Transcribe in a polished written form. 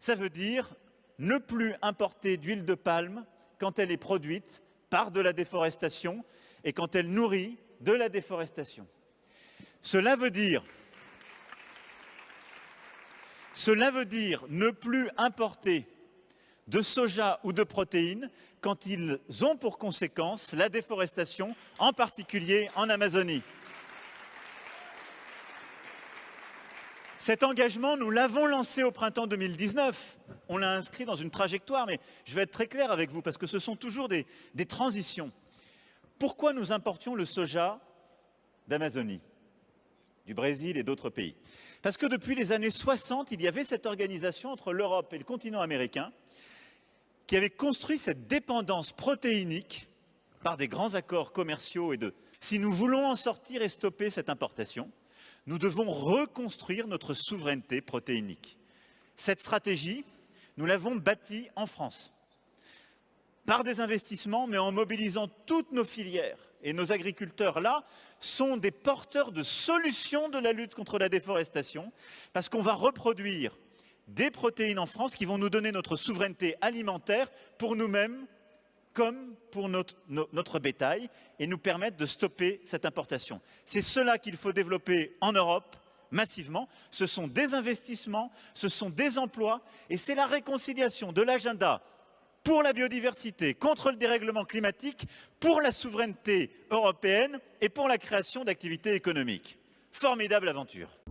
Ça veut dire ne plus importer d'huile de palme quand elle est produite par de la déforestation et quand elle nourrit de la déforestation. Cela veut dire ne plus importer de soja ou de protéines quand ils ont pour conséquence la déforestation, en particulier en Amazonie. Cet engagement, nous l'avons lancé au printemps 2019. On l'a inscrit dans une trajectoire, mais je vais être très clair avec vous, parce que ce sont toujours des transitions. Pourquoi nous importions le soja d'Amazonie, du Brésil et d'autres pays? Parce que depuis les années 60, il y avait cette organisation entre l'Europe et le continent américain qui avait construit cette dépendance protéinique par des grands accords commerciaux Si nous voulons en sortir et stopper cette importation, nous devons reconstruire notre souveraineté protéinique. Cette stratégie, nous l'avons bâtie en France, par des investissements, mais en mobilisant toutes nos filières. Et nos agriculteurs, là, sont des porteurs de solutions de la lutte contre la déforestation, parce qu'on va reproduire des protéines en France qui vont nous donner notre souveraineté alimentaire pour nous-mêmes, comme pour notre bétail, et nous permettre de stopper cette importation. C'est cela qu'il faut développer en Europe, massivement. Ce sont des investissements, ce sont des emplois, et c'est la réconciliation de l'agenda pour la biodiversité, contre le dérèglement climatique, pour la souveraineté européenne et pour la création d'activités économiques. Formidable aventure!